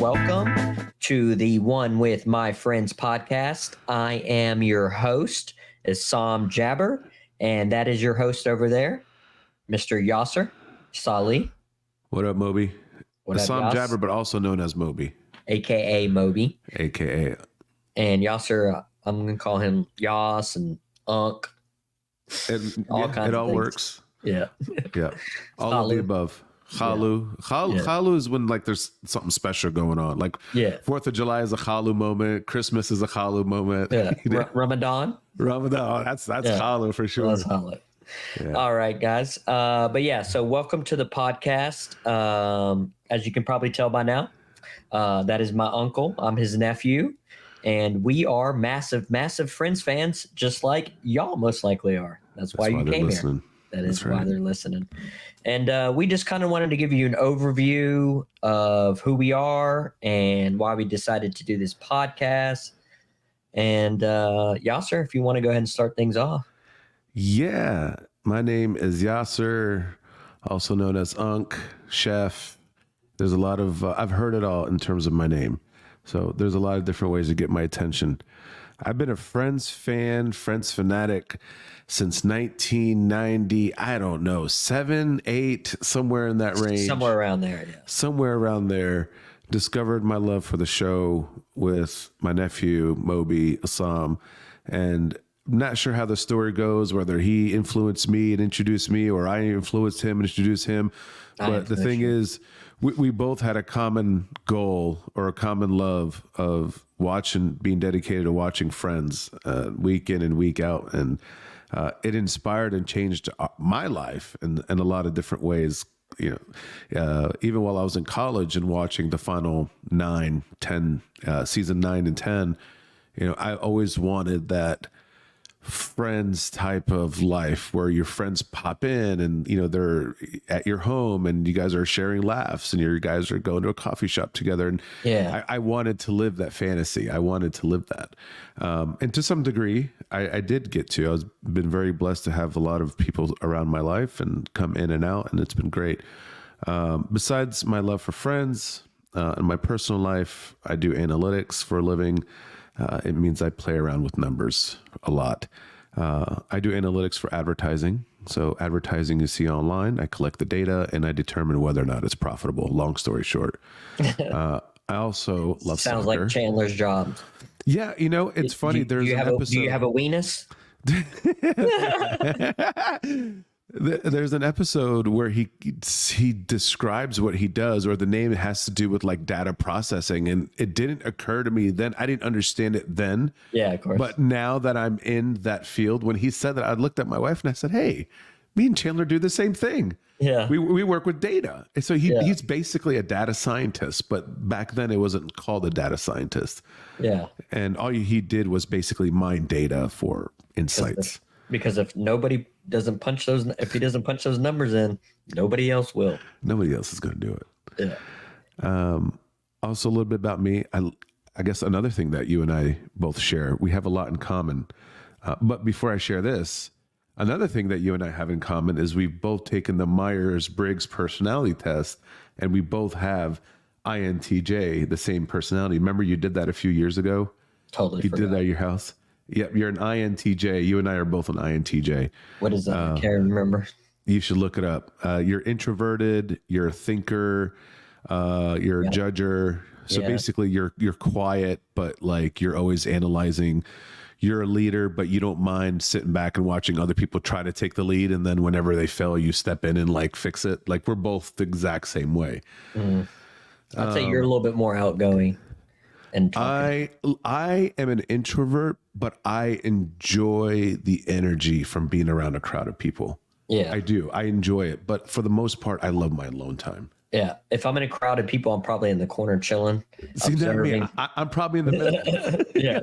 welcome to the One with My Friends podcast. I am your host, Sam Jabber, and that is your host over there, Mr. Yasser Salih. What up, Moby? What up, Sam Yas? Jabber, but also known as Moby. AKA Moby. AKA. And Yasser, I'm going to call him Yas and Unk. It All kinds of all things. works. Yeah. Yeah. All of the above. Chalu. Chalu is when like there's something special going on. Like 4th of July is a Chalu moment. Christmas is a Chalu moment. Yeah. You know? Ramadan. Ramadan. That's Chalu for sure. That's Chalu. Yeah. All right, guys. So welcome to the podcast. As you can probably tell by now, that is my uncle. I'm his nephew. And we are massive, massive Friends fans, just like y'all most likely are. That's why you came listening. Here. That is why they're listening. And we just kind of wanted to give you an overview of who we are and why we decided to do this podcast. And Yasser, if you want to go ahead and start things off. Yeah. My name is Yasser, also known as Unk, Chef. There's a lot of, I've heard it all in terms of my name. So there's a lot of different ways to get my attention. I've been a Friends fan, Friends fanatic since 1990. I don't know, 7, 8, somewhere in that range. Somewhere around there, yeah. Somewhere around there. Discovered my love for the show with my nephew, Moby Assam. And I'm not sure how the story goes, whether he influenced me and introduced me or I influenced him and introduced him. But the thing is, we both had a common goal or a common love of being dedicated to watching Friends week in and week out. And it inspired and changed my life in a lot of different ways. You know, even while I was in college and watching the final 9, 10, season 9 and 10, you know, I always wanted that Friends type of life where your friends pop in and, you know, they're at your home and you guys are sharing laughs and you guys are going to a coffee shop together. And I wanted to live that fantasy. I wanted to live that. And to some degree, I did get to. I was been very blessed to have a lot of people around my life and come in and out, and it's been great. Besides my love for Friends, in my personal life, I do analytics for a living. It means I play around with numbers a lot. I do analytics for advertising. So advertising you see online, I collect the data and I determine whether or not it's profitable. Long story short. I also love Sounds soccer. like Chandler's job. Yeah, you know, it's funny. Do you have a weenus? There's an episode where he describes what he does, or the name has to do with like data processing, and it didn't occur to me then. I didn't understand it then. Yeah, of course. But now that I'm in that field, when he said that, I looked at my wife and I said, "Hey, me and Chandler do the same thing. Yeah, we work with data." And so he's basically a data scientist, but back then it wasn't called a data scientist. Yeah, and all he did was basically mine data for insights. Because if nobody doesn't punch those, if he doesn't punch those numbers in, nobody else will. Nobody else is going to do it. Yeah. Also, a little bit about me. I guess another thing that you and I both share, we have a lot in common. But before I share this, another thing that you and I have in common is we've both taken the Myers-Briggs personality test, and we both have INTJ, the same personality. Remember you did that a few years ago? Totally. You did that at your house? Yep, you're an INTJ. You and I are both an INTJ. What is that? I can't remember. You should look it up. You're introverted. You're a thinker. You're a judger. So basically, you're quiet, but like you're always analyzing. You're a leader, but you don't mind sitting back and watching other people try to take the lead. And then whenever they fail, you step in and like fix it. Like we're both the exact same way. I'd say you're a little bit more outgoing. And I am an introvert, but I enjoy the energy from being around a crowd of people. Yeah, I do. I enjoy it. But for the most part, I love my alone time. Yeah. If I'm in a crowd of people, I'm probably in the corner chilling. See, that I'm probably in the middle. Yeah.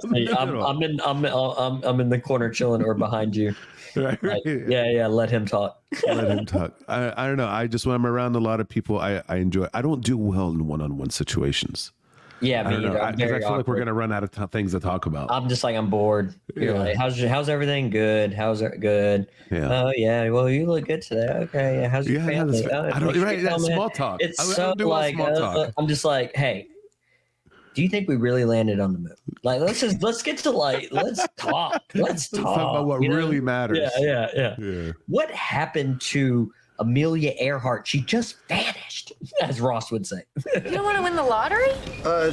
I'm in the corner chilling or behind you. Right. Like, yeah. Let him talk. Let him talk. I don't know. I just, when I'm around a lot of people, I enjoy it. I don't do well in one-on-one situations. Yeah, me either. I feel like we're going to run out of things to talk about. I'm just like, I'm bored. You're like, how's everything? Good. How's it good? Yeah. Oh yeah. Well, you look good today. Okay. How's your family? I don't. Right. That's small talk. It's so like, I'm just like, hey, do you think we really landed on the moon? Like, let's get to let's talk. Let's talk about what really matters. Yeah. What happened to Amelia Earhart? She just vanished, as Ross would say. You don't want to win the lottery?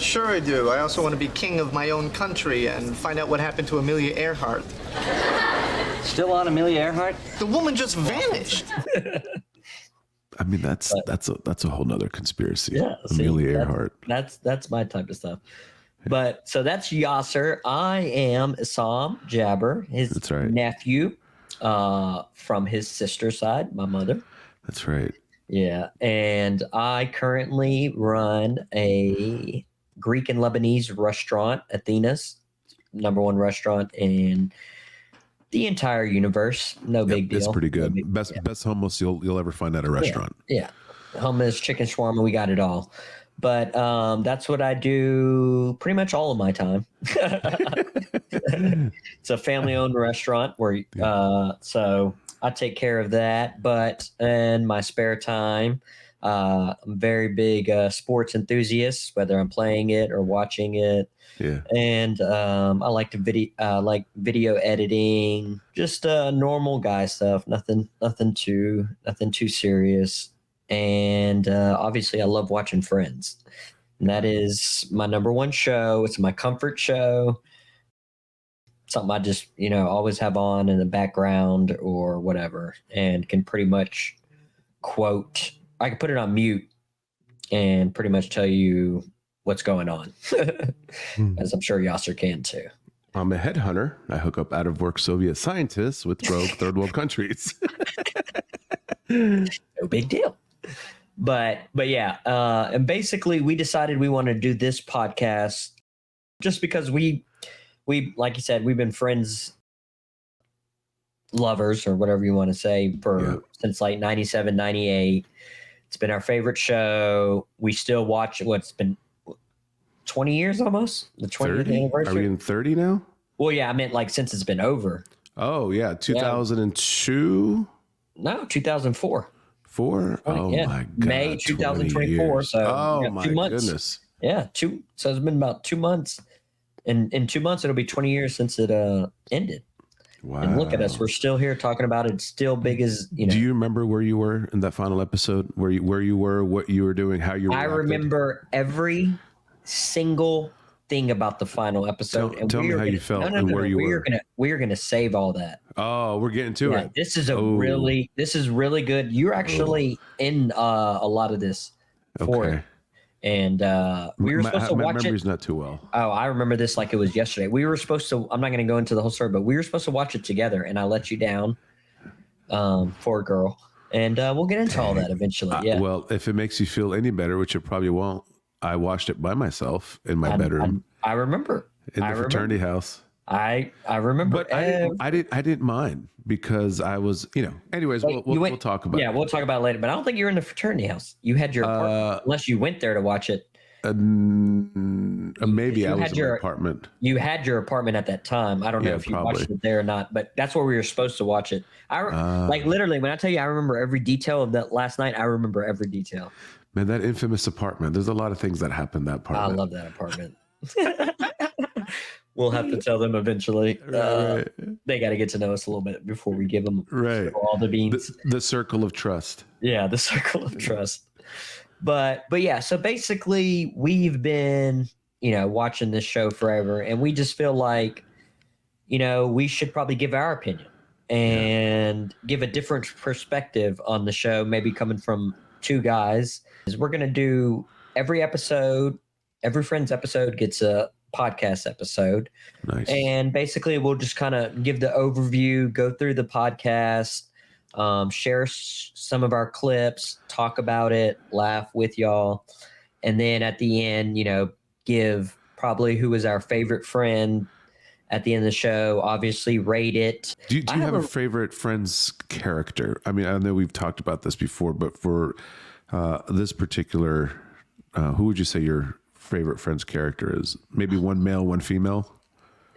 Sure I do. I also want to be king of my own country and find out what happened to Amelia Earhart. Still on Amelia Earhart? The woman just vanished. I mean, that's a whole nother conspiracy. Yeah, Amelia Earhart. That's my type of stuff. But so that's Yasser. I am Isam Jabber, his nephew, from his sister's side, my mother. That's right. Yeah, and I currently run a Greek and Lebanese restaurant, Athena's, #1 restaurant in the entire universe. No big deal. It's pretty good. Best hummus you'll ever find at a restaurant. Yeah. Hummus, chicken shawarma, we got it all. But that's what I do pretty much all of my time. It's a family-owned restaurant where so I take care of that. But in my spare time, I'm very big sports enthusiast, whether I'm playing it or watching it. Yeah. And I like video editing, just normal guy stuff, nothing too serious. And obviously I love watching Friends. And that is my #1 show. It's my comfort show. Something I just, always have on in the background or whatever, and can pretty much I can put it on mute and pretty much tell you what's going on, as I'm sure Yasser can too. I'm a headhunter. I hook up out-of-work Soviet scientists with rogue third world countries. No big deal. But yeah, and basically we decided we want to do this podcast just because we like you said, we've been friends, lovers, or whatever you want to say, since like 97, 98. It's been our favorite show. We still watch what's been 20 years almost, the 20th 30? anniversary. Are we in 30 now? Well, yeah, I meant like since it's been over. Oh yeah, 2002. No, 2004. 4? Oh yeah. my god, May 2024. So my 2 months. goodness. Yeah, so it's been about 2 months. And in 2 months, it'll be 20 years since it ended. Wow. And look at us. We're still here talking about it. It's still big as, Do you remember where you were in that final episode? Where you were, what you were doing, how you reacted? I remember every single thing about the final episode. Tell me how you felt and where you were. We're gonna save all that. Oh, we're getting to it. This is really good. You're actually in a lot of this for it. And we were supposed to watch it. My memory's not too well. Oh, I remember this like it was yesterday. We were supposed to, I'm not going to go into the whole story, but we were supposed to watch it together, and I let you down for a girl. And we'll get into all that eventually. Yeah. Well, if it makes you feel any better, which it probably won't, I watched it by myself in my bedroom. I remember. In the fraternity house. I remember. But I didn't mind because I was, anyways, we'll talk about it. Yeah, we'll talk about it later. But I don't think you were in the fraternity house. You had your apartment, unless you went there to watch it. Maybe I was in my apartment. You had your apartment at that time. I don't know if you watched it there or not, but that's where we were supposed to watch it. Like literally, when I tell you I remember every detail of that last night, I remember every detail. Man, that infamous apartment. There's a lot of things that happened that apartment. I love that apartment. We'll have to tell them eventually. Right. They got to get to know us a little bit before we give them all the beans. The circle of trust. Yeah, the circle of trust. But yeah, so basically we've been, watching this show forever, and we just feel like, we should probably give our opinion and give a different perspective on the show, maybe coming from two guys. We're going to do every Friends episode gets a podcast episode. Nice. And basically we'll just kind of give the overview, go through the podcast, share some of our clips, talk about it, laugh with y'all. And then at the end, give probably who was our favorite friend at the end of the show, obviously rate it. Do you have a favorite Friends character? I mean, I know we've talked about this before, but for this particular, who would you say your favorite Friends character is? Maybe one male, one female?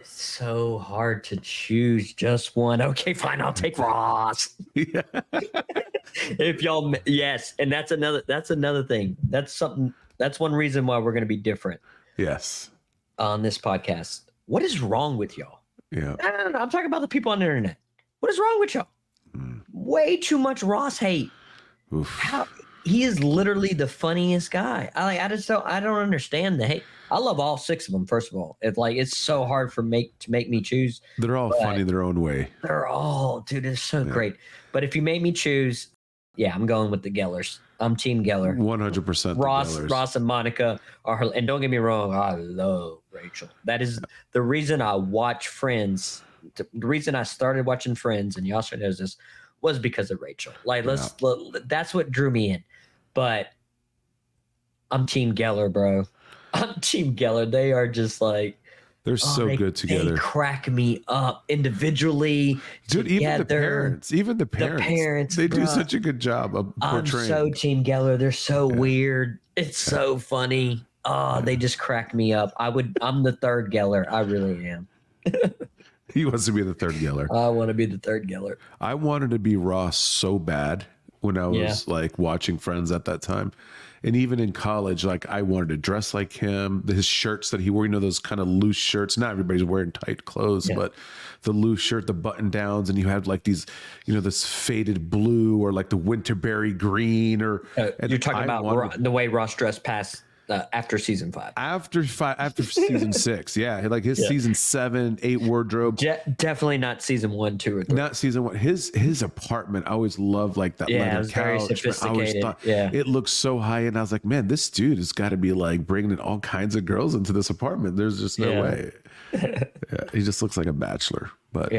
It's so hard to choose just one. Okay, fine. I'll take Ross. Yeah. If yes. And that's another thing. That's one reason why we're going to be different. Yes. on this podcast. What is wrong with y'all? Yeah. And I'm talking about the people on the internet. What is wrong with y'all? Way too much Ross hate. Oof. How he is literally the funniest guy. I don't understand the hate. I love all 6 of them. First of all, it's so hard to make me choose. They're all funny their own way. They're all, dude, it's so great. But if you made me choose, yeah, I'm going with the Gellers. I'm Team Geller. 100%. Ross and Monica are her, and don't get me wrong, I love Rachel. That is the reason I watch Friends. The reason I started watching Friends, and Yasser knows this, was because of Rachel. That's what drew me in. But I'm Team Geller, bro. I'm Team Geller. They are just like, they're so good together. They crack me up individually. Dude, together. even the parents, they do such a good job of portraying. I'm so Team Geller. They're so weird. It's so funny. Oh, they just crack me up. I'm the third Geller. I really am. He wants to be the third Geller. I want to be the third Geller. I wanted to be Ross so bad when I was like watching Friends at that time. And even in college, like I wanted to dress like him. His shirts that he wore, those kind of loose shirts. Not everybody's wearing tight clothes, but the loose shirt, the button downs, and you had like these, this faded blue or like the winterberry green. Or you're talking about the way Ross dressed past after season 5. After season 6, yeah, like his season 7, 8 wardrobe. Definitely not season 1, 2, or 3. Not season 1. His apartment, I always loved like that leather it was couch. very sophisticated. I always thought it looked so high, and I was like, man, this dude has got to be like bringing in all kinds of girls into this apartment. There's just no way. He just looks like a bachelor. But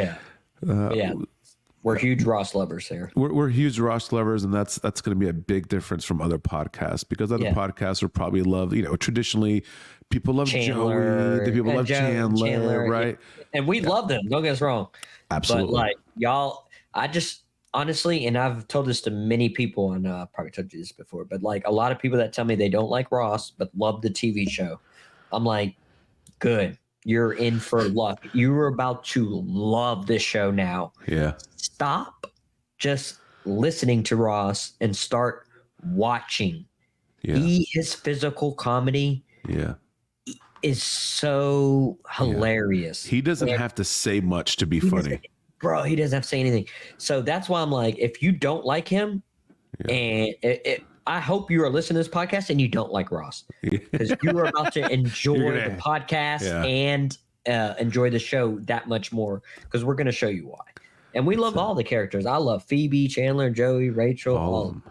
we're huge Ross lovers here. We're huge Ross lovers, and that's going to be a big difference from other podcasts, because other podcasts are probably love, traditionally people love Chandler, Joey, the people love Chandler, right? And we love them. Don't get us wrong. Absolutely. But like y'all, I just honestly, and I've told this to many people, and I probably told you this before, but like a lot of people that tell me they don't like Ross but love the TV show, I'm like, good. You're in for luck. You're about to love this show now. Yeah. Stop just listening to Ross and start watching. Yeah. His physical comedy is so hilarious. He doesn't have to say much to be funny. Bro, he doesn't have to say anything. So that's why I'm like, if you don't like him, and I hope you are listening to this podcast and you don't like Ross, because you are about to enjoy the podcast and enjoy the show that much more, because we're going to show you why. And we love all the characters. I love Phoebe, Chandler, Joey, Rachel, all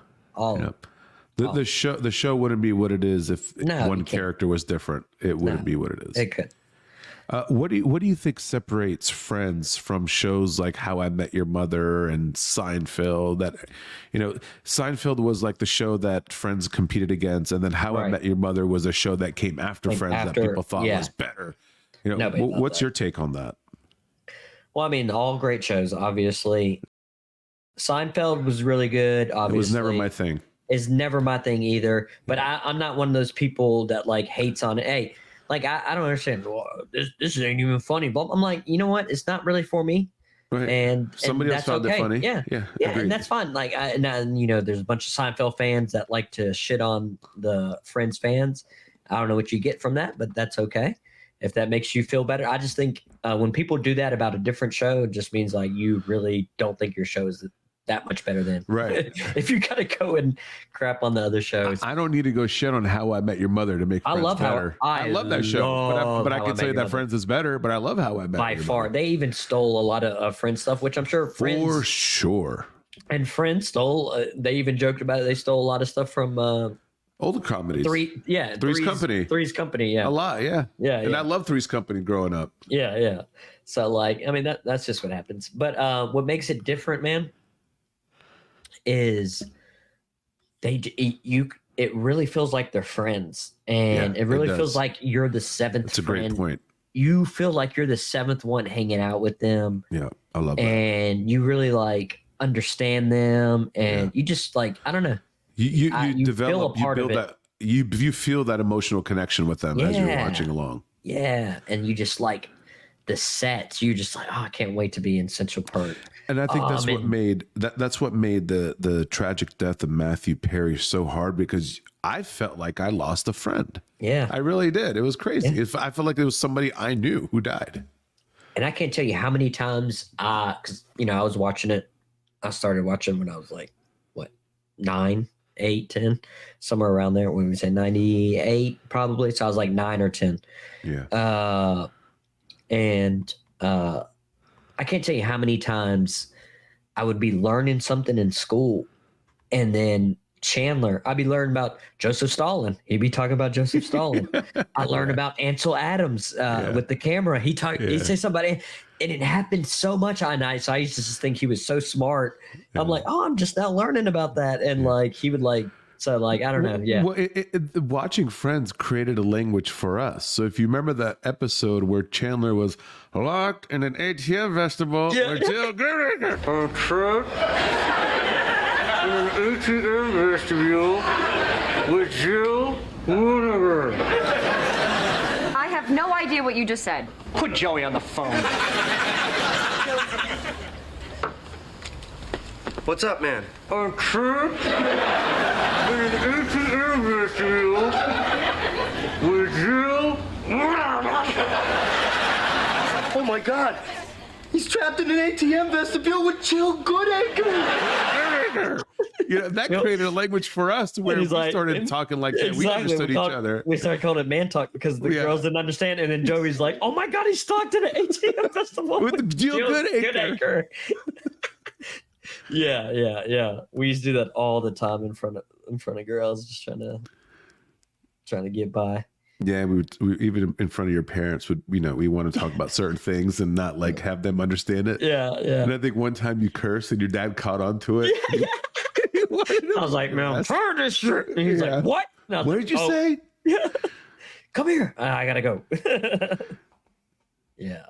of them. The show wouldn't be what it is if one character was different. It wouldn't be what it is. It could. What do you think separates Friends from shows like How I Met Your Mother and Seinfeld? That Seinfeld was like the show that Friends competed against, and then How I Met Your Mother was a show that came after Friends that people thought was better. What's your take on that? Well, I mean, all great shows, obviously. Seinfeld was really good. Obviously, it was never my thing. It's never my thing either. But I'm not one of those people that like hates on it. Hey. Like, I don't understand. Well, this ain't even funny. But I'm like, you know what? It's not really for me. Right. And somebody else found it funny. Yeah. And that's fine. Like, there's a bunch of Seinfeld fans that like to shit on the Friends fans. I don't know what you get from that, but that's okay. If that makes you feel better. I just think when people do that about a different show, it just means like you really don't think your show is that much better than if you gotta go and crap on the other shows. I don't need to go shit on How I Met Your Mother to make Friends better. I love that show, but I can say that Friends is better. But I love How I Met by Your far. Mother. They even stole a lot of Friends stuff, which I'm sure Friends for sure. And Friends stole. They even joked about it. They stole a lot of stuff from old comedies. Three's Company. Three's Company. Yeah, a lot. Yeah. And I love Three's Company growing up. Yeah. So like, I mean, that's just what happens. But what makes it different, man, is it really feels like they're friends, and it really feels like you're the seventh. That's a great point. You feel like you're the seventh one hanging out with them. Yeah, I love that. And you really like understand them, and you just like, I don't know. You develop, you build that. You feel that emotional connection with them as you're watching along. Yeah, and you just like the sets. You just like, oh, I can't wait to be in Central Park. And I think that's what made that's what made the tragic death of Matthew Perry so hard, because I felt like I lost a friend. Yeah, I really did. It was crazy. Yeah. I felt like it was somebody I knew who died. And I can't tell you how many times, because I was watching it. I started watching when I was like, 9, 8, 10, somewhere around there. When we say 98, probably. So I was like 9 or 10. Yeah. And I can't tell you how many times I would be learning something in school, and then Chandler, I'd be learning about Joseph Stalin. He'd be talking about Joseph Stalin. I learned about Ansel Adams with the camera. He'd say somebody, and it happened so much. So I used to just think he was so smart. I'm like, oh, I'm just now learning about that. And like, he would like, so like, I don't know. Yeah. Well, watching Friends created a language for us. So if you remember that episode where Chandler was locked in an ATM vestibule until True. In an ATM vestibule with Jill Woonever. I have no idea what you just said. Put Joey on the phone. What's up, man? A trip in an ATM vestibule with Jill Woonever. Oh my God! He's trapped in an ATM vestibule with Jill Goodacre. That created a language for us to where we started talking like that. We understood each other. We started calling it man talk because the girls didn't understand. And then Joey's like, "Oh my God, he's talked in an ATM festival with Jill Goodacre." Yeah. We used to do that all the time in front of girls, just trying to get by. Yeah, we even in front of your parents would, we want to talk about certain things and not like have them understand it. Yeah. And I think one time you cursed and your dad caught on to it. Yeah. I was like, man, I'm tired of this shit. And he's like, what? What did you say? Yeah. Come here. I gotta go. Yeah.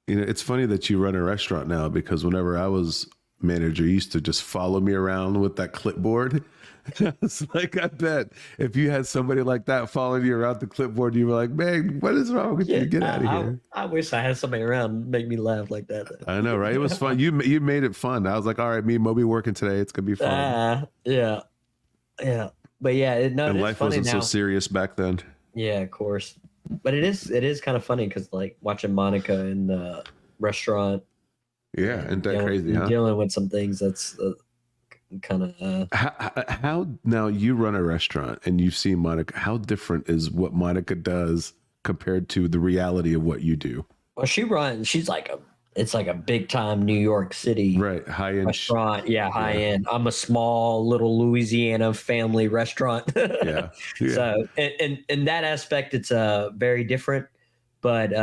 It's funny that you run a restaurant now, because whenever I was manager, you used to just follow me around with that clipboard. It's like, I bet if you had somebody like that following you around the clipboard, you were like, man, what is wrong with you? Get out of here. I wish I had somebody around make me laugh like that. I know, right? It was fun. You made it fun. I was like, all right, me and Moby working today. It's going to be fun. Yeah. But yeah, and life wasn't so serious back then. Yeah, of course. But it is kind of funny because like watching Monica in the restaurant. Yeah, and that crazy, huh? Dealing with some things that's kind of. How now you run a restaurant and you see Monica. How different is what Monica does compared to the reality of what you do? Well, she's like it's like a big time New York City high end restaurant. Yeah, high end. I'm a small little Louisiana family restaurant. Yeah. So in that aspect, it's very different. But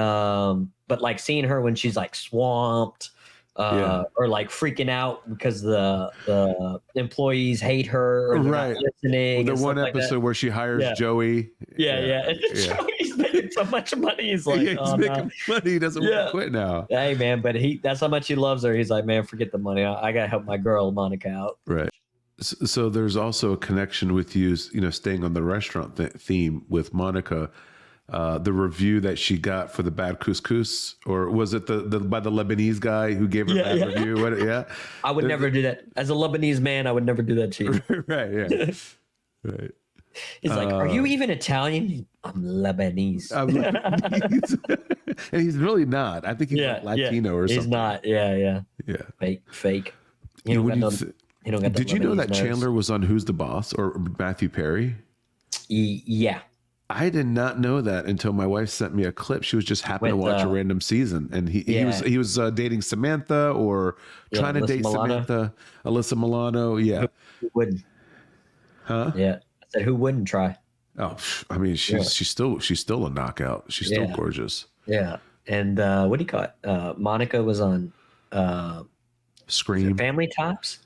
like seeing her when she's like swamped. Or like freaking out because the employees hate her, or they're not listening. The one episode where she hires Joey. And Joey's making so much money. He's like, he's making money. He doesn't want to quit now. Hey man, but that's how much he loves her. He's like, man, forget the money. I gotta help my girl Monica out. Right. So there's also a connection with you, staying on the restaurant theme with Monica. The review that she got for the bad couscous, or was it the by the Lebanese guy who gave her a bad review? I would never do that. As a Lebanese man, I would never do that to you. Right. He's like, are you even Italian? I'm Lebanese. And he's really not. I think he's like Latino or something. He's not. Yeah. Fake. He don't got Did you know that nose. Chandler was on Who's the Boss, or Matthew Perry? Yeah. I did not know that until my wife sent me a clip. She was just happened to watch a random season, and he was dating Samantha, or trying to date Samantha, Alyssa Milano. Yeah, who wouldn't? Huh? Yeah, I said who wouldn't try? Oh, I mean, she's still a knockout. She's still gorgeous. Yeah, and what do you call it? Monica was on Scream, Family Ties.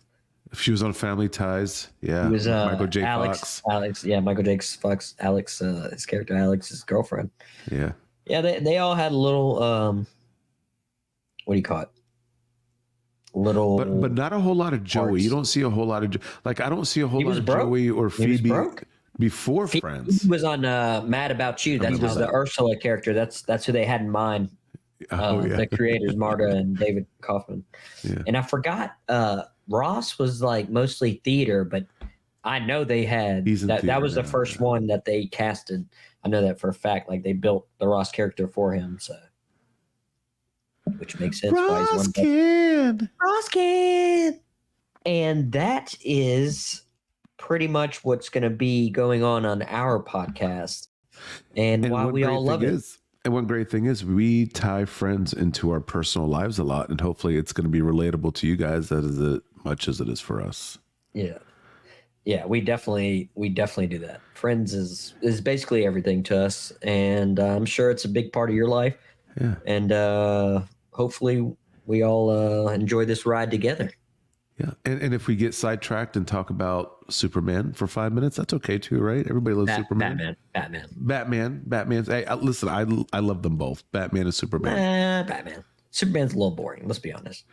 She was on Family Ties. Yeah. It was Michael J. Alex. Fox. Michael J. Fox. Alex, his character Alex's girlfriend. Yeah. Yeah, they all had a little what do you call it? Little But not a whole lot of Joey. parts. You don't see a whole lot of I don't see a whole lot of broke. Joey or Phoebe before Phoebe Friends. was on Mad About You. That was the Ursula character. That's who they had in mind. The creators, Marta and David Kaufman. Yeah. And I forgot Ross was like mostly theater, but I know they had He's in that theater was the now, first one that they casted. I know that for a fact. Like they built the Ross character for him, so which makes sense why he's one of the Roskin. And that is pretty much what's going to be going on our podcast, and why we all love it. And one great thing is we tie friends into our personal lives a lot, and hopefully it's going to be relatable to you guys as much as it is for us. Yeah, we definitely do that. Friends is basically everything to us, and I'm sure it's a big part of your life. Yeah, and hopefully we all enjoy this ride together. Yeah, and if we get sidetracked and talk about Superman for 5 minutes, that's okay too, right? Everybody loves Superman. Batman. Hey, listen, I love them both. Batman and Superman. Batman. Superman's a little boring. Let's be honest.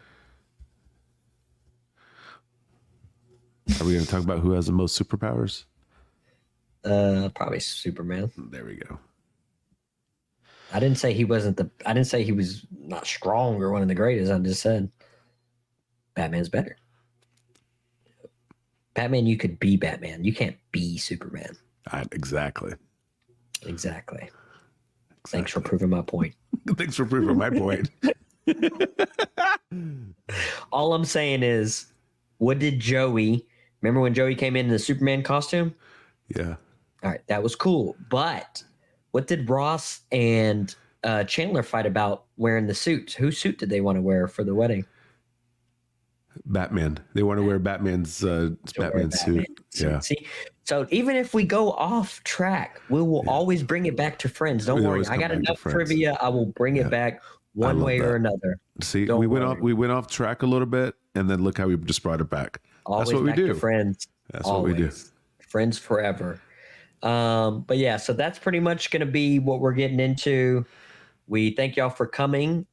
Are we going to talk about who has the most superpowers? Probably Superman. There we go. I didn't say he was not strong or one of the greatest. I just said Batman's better. Batman, you could be Batman. You can't be Superman. Exactly. Thanks for proving my point. Thanks for proving my point. All I'm saying is, what did Joey... Remember when Joey came in the Superman costume? Yeah. All right, that was cool. But what did Ross and Chandler fight about wearing the suits? Whose suit did they want to wear for the wedding? Batman. They want to wear Batman's suit. Yeah. See, so even if we go off track, we will always bring it back to Friends. Don't worry. I got enough trivia. I will bring it back one way or another. See, we went off track a little bit, and then look how we just brought it back. Always That's what we do. Friends. That's what we do. Friends forever. But yeah, so that's pretty much going to be what we're getting into. We thank y'all for coming,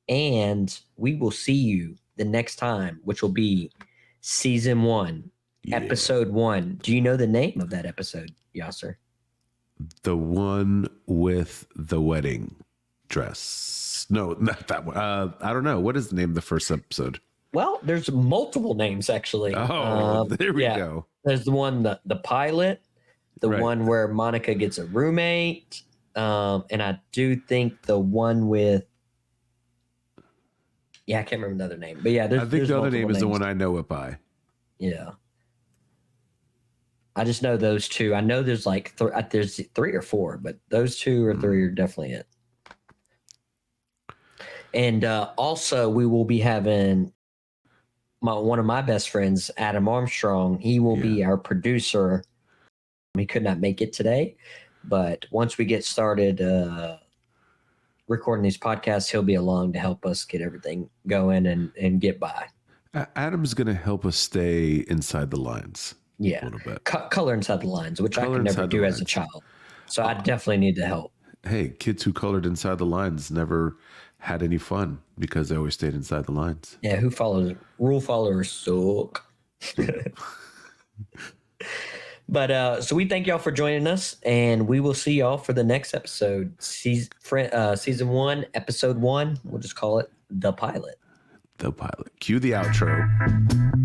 and we will see you the next time, which will be season 1, episode 1. Do you know the name of that episode, Yasser? The one with the wedding dress. No, not that one. I don't know. What is the name of the first episode? Well, there's multiple names actually. Oh, there we go. There's the one, the pilot, the one where Monica gets a roommate, and I do think the one with. Yeah, I can't remember the other name, but yeah, I think the other name is the one I know it by. Yeah, I just know those two. I know there's like there's 3 or 4, but those 2 or 3 are definitely it. And also, we will be having one of my best friends, Adam Armstrong. He will be our producer. He could not make it today, but once we get started recording these podcasts, he'll be along to help us get everything going and get by. Adam's going to help us stay inside the lines. Yeah, a little bit. Color inside the lines, which I could never do as a child. So I definitely need the help. Hey, kids who colored inside the lines never had any fun because they always stayed inside the lines. Yeah, rule followers suck. But so we thank y'all for joining us, and we will see y'all for the next episode, season 1, episode 1. We'll just call it The Pilot. The Pilot. Cue the outro.